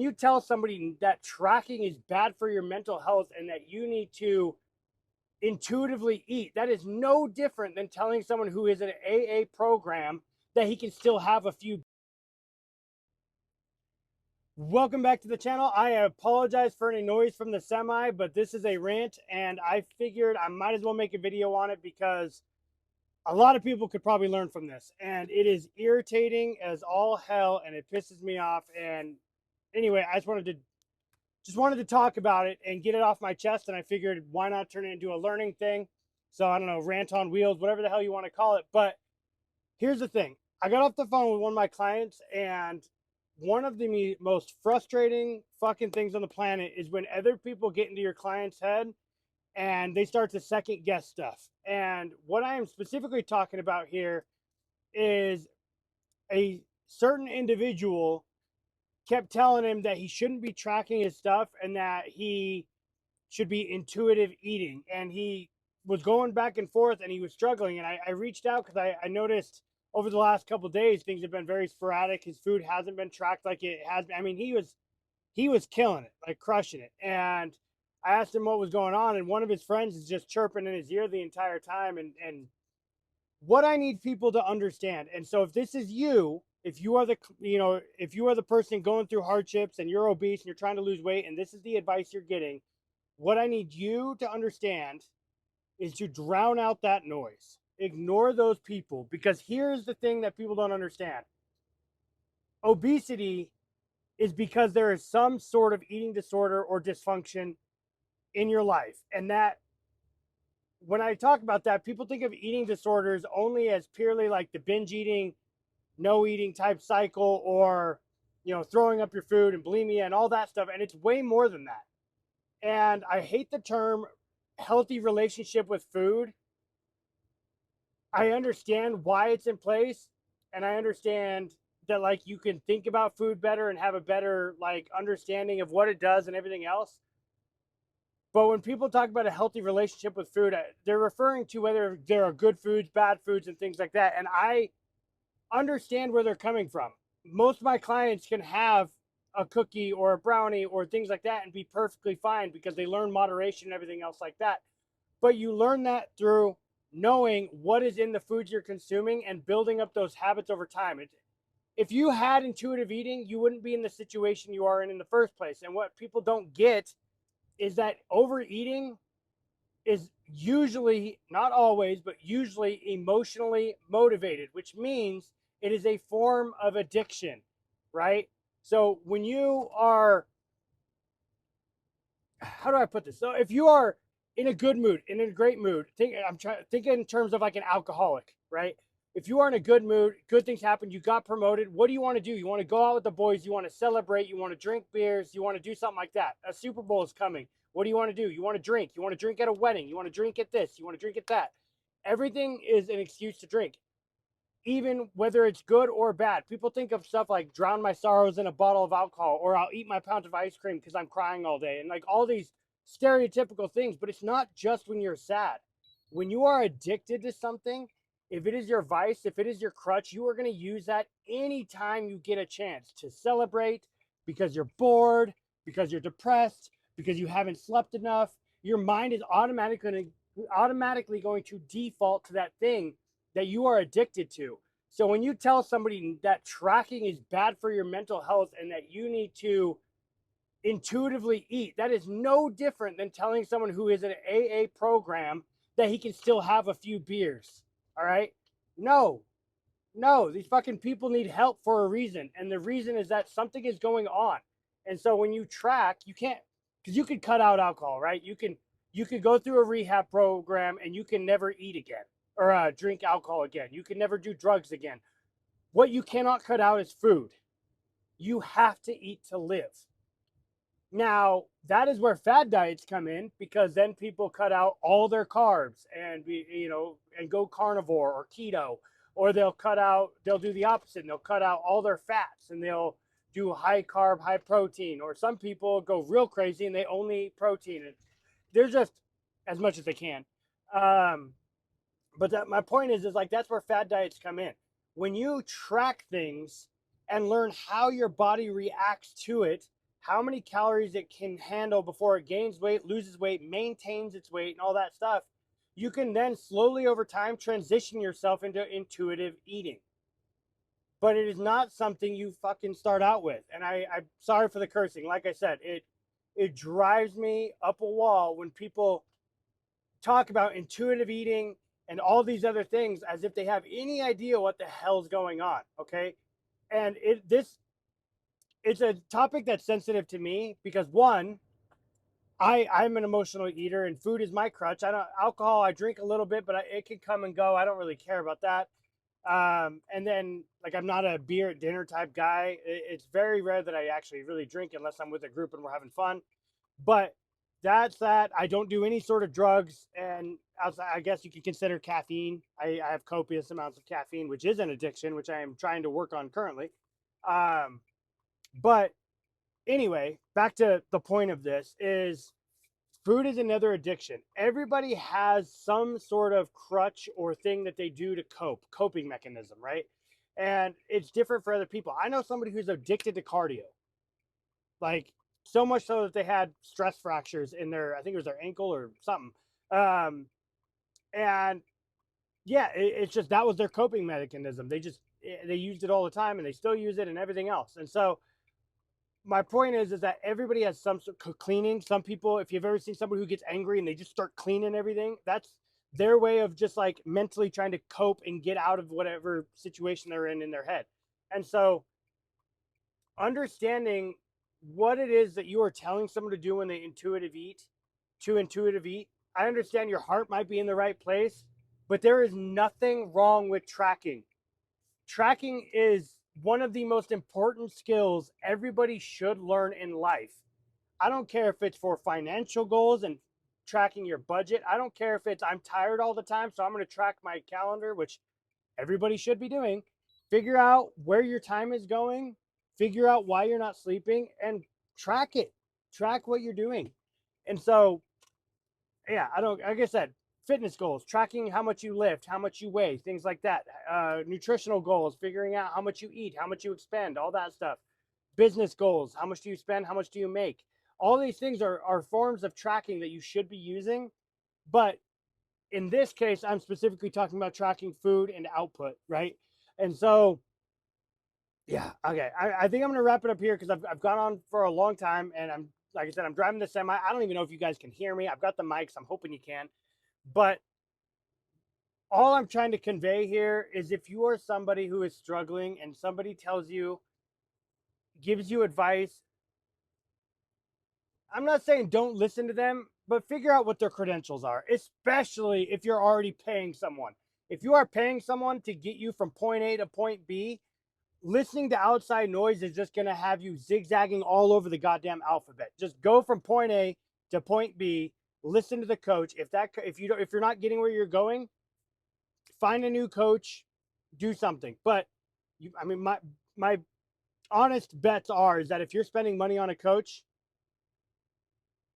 You tell somebody that tracking is bad for your mental health and that you need to intuitively eat, that is no different than telling someone who is in an AA program that he can still have a few. Welcome back to the channel. I apologize for any noise from the semi, but this is a rant and I figured I might as well make a video on it because a lot of people could probably learn from this, and it is irritating as all hell and it pisses me off. And anyway, I just wanted to talk about it and get it off my chest, and I figured why not turn it into a learning thing. So I don't know, rant on wheels, whatever the hell you want to call it. But here's the thing. I got off the phone with one of my clients, and one of the most frustrating fucking things on the planet is when other people get into your client's head and they start to second guess stuff. And what I am specifically talking about here is a certain individual kept telling him that he shouldn't be tracking his stuff and that he should be intuitive eating. And he was going back and forth and he was struggling. And I reached out because I noticed over the last couple of days things have been very sporadic. His food hasn't been tracked like it has been. I mean, he was killing it, like crushing it. And I asked him what was going on, and one of his friends is just chirping in his ear the entire time. And what I need people to understand. And so if this is you, if you are the person going through hardships and you're obese and you're trying to lose weight and this is the advice you're getting, what I need you to understand is to drown out that noise. Ignore those people, because here's the thing that people don't understand. Obesity is because there is some sort of eating disorder or dysfunction in your life. And that, when I talk about that, people think of eating disorders only as purely like the binge eating, no eating type cycle, or, throwing up your food and bulimia and all that stuff. And it's way more than that. And I hate the term healthy relationship with food. I understand why it's in place. And I understand that, like, you can think about food better and have a better, like, understanding of what it does and everything else. But when people talk about a healthy relationship with food, they're referring to whether there are good foods, bad foods, and things like that. And I understand where they're coming from. Most of my clients can have a cookie or a brownie or things like that and be perfectly fine because they learn moderation and everything else like that. But you learn that through knowing what is in the foods you're consuming and building up those habits over time. If you had intuitive eating, you wouldn't be in the situation you are in the first place. And what people don't get is that overeating is usually, not always, but usually emotionally motivated, which means it is a form of addiction, right? So when you are, how do I put this? So if you are in a good mood, in a great mood, think in terms of like an alcoholic, right? If you are in a good mood, good things happen, you got promoted, what do you want to do? You want to go out with the boys, you want to celebrate, you want to drink beers, you want to do something like that. A Super Bowl is coming. What do you want to do? You want to drink. You want to drink at a wedding. You want to drink at this. You want to drink at that. Everything is an excuse to drink, even whether it's good or bad. People think of stuff like drown my sorrows in a bottle of alcohol, or I'll eat my pound of ice cream because I'm crying all day, and like all these stereotypical things. But it's not just when you're sad. When you are addicted to something, if it is your vice, if it is your crutch, you are going to use that anytime you get a chance to celebrate, because you're bored, because you're depressed, because you haven't slept enough. Your mind is automatically going to default to that thing that you are addicted to. So when you tell somebody that tracking is bad for your mental health and that you need to intuitively eat, that is no different than telling someone who is in an AA program that he can still have a few beers. All right? No, these fucking people need help for a reason. And the reason is that something is going on. And so when you track, you can't, because you could cut out alcohol, right? You could go through a rehab program and you can never eat again or drink alcohol again. You can never do drugs again. What you cannot cut out is food. You have to eat to live. Now, that is where fad diets come in, because then people cut out all their carbs and and go carnivore or keto, or they'll do the opposite and they'll cut out all their fats and they'll do high carb, high protein, or some people go real crazy and they only eat protein. And they're just as much as they can. But my point is like, that's where fad diets come in. When you track things and learn how your body reacts to it, how many calories it can handle before it gains weight, loses weight, maintains its weight, and all that stuff, you can then slowly over time transition yourself into intuitive eating. But it is not something you fucking start out with. And I'm sorry for the cursing. Like I said, it drives me up a wall when people talk about intuitive eating and all these other things as if they have any idea what the hell's going on. Okay. And it's a topic that's sensitive to me because one, I'm an emotional eater and food is my crutch. I don't alcohol. I drink a little bit, but it can come and go. I don't really care about that. And then like I'm not a beer at dinner type guy. It's very rare that I actually really drink unless I'm with a group and we're having fun. But that's that. I don't do any sort of drugs, and outside, I guess you could consider caffeine. I have copious amounts of caffeine, which is an addiction, which I am trying to work on currently. Um, but anyway, back to the point of this is food is another addiction. Everybody has some sort of crutch or thing that they do to coping mechanism, right? And it's different for other people. I know somebody who's addicted to cardio, like so much so that they had stress fractures in their, I think it was their ankle or something. Um, and yeah, it's just that was their coping mechanism. They used it all the time and they still use it and everything else. And so my point is that everybody has some sort of cleaning. Some people, if you've ever seen somebody who gets angry and they just start cleaning everything, that's their way of just like mentally trying to cope and get out of whatever situation they're in their head. And so understanding what it is that you are telling someone to do when they intuitive eat, I understand your heart might be in the right place, but there is nothing wrong with tracking. Tracking is one of the most important skills everybody should learn in life. I don't care if it's for financial goals and tracking your budget. I don't care if it's I'm tired all the time, so I'm going to track my calendar, which everybody should be doing. Figure out where your time is going, figure out why you're not sleeping, and track it. Track what you're doing. And so, yeah, I don't, like I said, fitness goals, tracking how much you lift, how much you weigh, things like that. Nutritional goals, figuring out how much you eat, how much you expend, all that stuff. Business goals, how much do you spend, how much do you make? All these things are forms of tracking that you should be using. But in this case, I'm specifically talking about tracking food and output, right? And so, yeah, okay. I think I'm going to wrap it up here because I've gone on for a long time and I'm, like I said, I'm driving the semi. I don't even know if you guys can hear me. I've got the mics. I'm hoping you can. But all I'm trying to convey here is if you are somebody who is struggling and somebody tells you, gives you advice, I'm not saying don't listen to them, but figure out what their credentials are, especially if you're already paying someone. If you are paying someone to get you from point A to point B, listening to outside noise is just going to have you zigzagging all over the goddamn alphabet. Just go from point A to point B, listen to the coach. If you're not getting where you're going, find a new coach, do something. But my honest bets is that if you're spending money on a coach,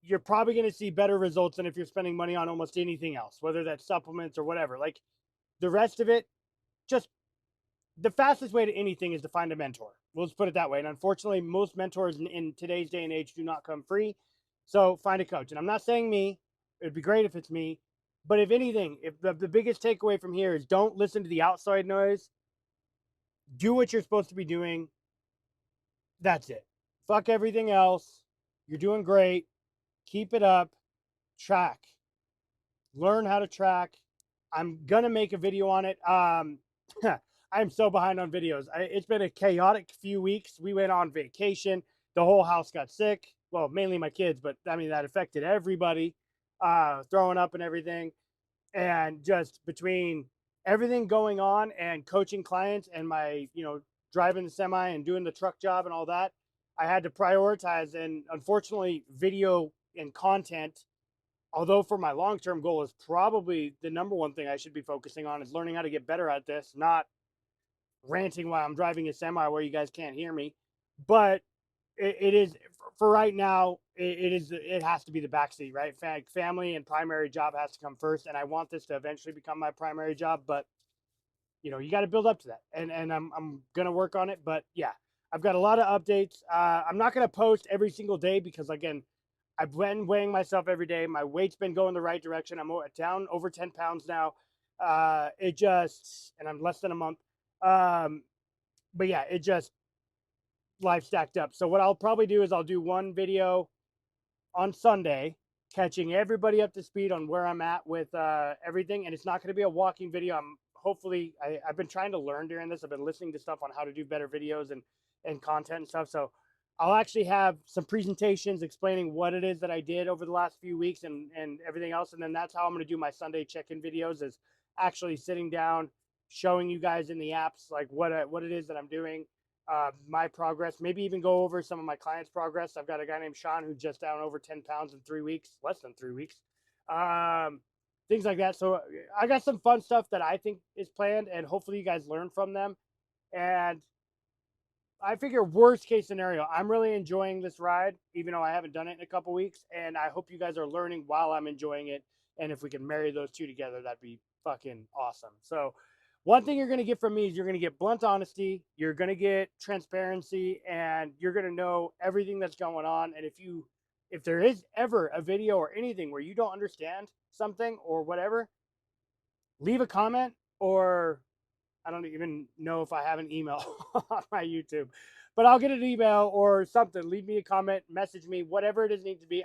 you're probably going to see better results than if you're spending money on almost anything else, whether that's supplements or whatever. Like the rest of it, just the fastest way to anything is to find a mentor. We'll just put it that way. And unfortunately, most mentors in today's day and age do not come free. So find a coach. And I'm not saying me. It'd be great if it's me. But if anything, if the biggest takeaway from here is don't listen to the outside noise. Do what you're supposed to be doing. That's it. Fuck everything else. You're doing great. Keep it up. Track. Learn how to track. I'm going to make a video on it. I'm so behind on videos. It's been a chaotic few weeks. We went on vacation. The whole house got sick. Well, mainly my kids, but I mean, that affected everybody, throwing up and everything. And just between everything going on and coaching clients and my, driving the semi and doing the truck job and all that, I had to prioritize. And unfortunately, video and content, although for my long-term goal is probably the number one thing I should be focusing on, is learning how to get better at this, not ranting while I'm driving a semi where you guys can't hear me. But it is, for right now, it has to be the backseat, right? Family and primary job has to come first. And I want this to eventually become my primary job, but you got to build up to that. And I'm going to work on it. But yeah, I've got a lot of updates. I'm not going to post every single day because, again, I've been weighing myself every day. My weight's been going the right direction. I'm down over 10 pounds now. And I'm less than a month. Um, but yeah, it just, life stacked up. So what I'll probably do is I'll do one video on Sunday, catching everybody up to speed on where I'm at with everything. And it's not going to be a walking video. I've been trying to learn during this. I've been listening to stuff on how to do better videos and content and stuff. So I'll actually have some presentations explaining what it is that I did over the last few weeks and everything else. And then that's how I'm going to do my Sunday check-in videos, is actually sitting down, showing you guys in the apps like what it is that I'm doing, my progress, maybe even go over some of my clients' progress. I've got a guy named Sean who's just down over 10 pounds in 3 weeks, less than 3 weeks. Things like that. So I got some fun stuff that I think is planned, and hopefully you guys learn from them. And I figure worst case scenario, I'm really enjoying this ride, even though I haven't done it in a couple weeks. And I hope you guys are learning while I'm enjoying it. And if we can marry those two together, that'd be fucking awesome. So one thing you're going to get from me is you're going to get blunt honesty, you're going to get transparency, and you're going to know everything that's going on. And if there is ever a video or anything where you don't understand something or whatever, leave a comment, or I don't even know if I have an email on my YouTube, but I'll get an email or something. Leave me a comment, message me, whatever it is needs to be.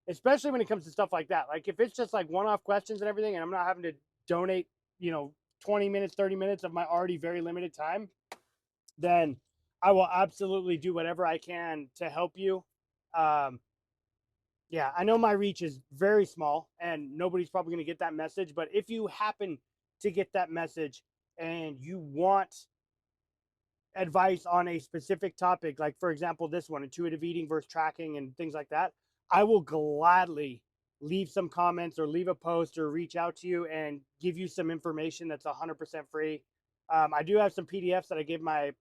Especially when it comes to stuff like that. Like if it's just like one-off questions and everything, and I'm not having to donate, 20 minutes, 30 minutes of my already very limited time, then I will absolutely do whatever I can to help you. Yeah, I know my reach is very small and nobody's probably going to get that message, but if you happen to get that message and you want advice on a specific topic, like for example, this one, intuitive eating versus tracking and things like that, I will gladly leave some comments or leave a post or reach out to you and give you some information that's 100% free. I do have some PDFs that I give my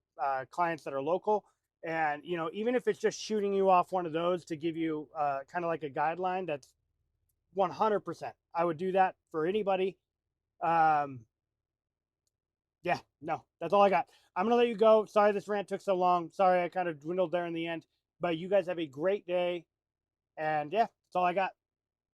clients that are local. And, even if it's just shooting you off one of those to give you kind of like a guideline, that's 100%. I would do that for anybody. Yeah, no, that's all I got. I'm going to let you go. Sorry this rant took so long. Sorry I kind of dwindled there in the end. But you guys have a great day. And yeah, that's all I got.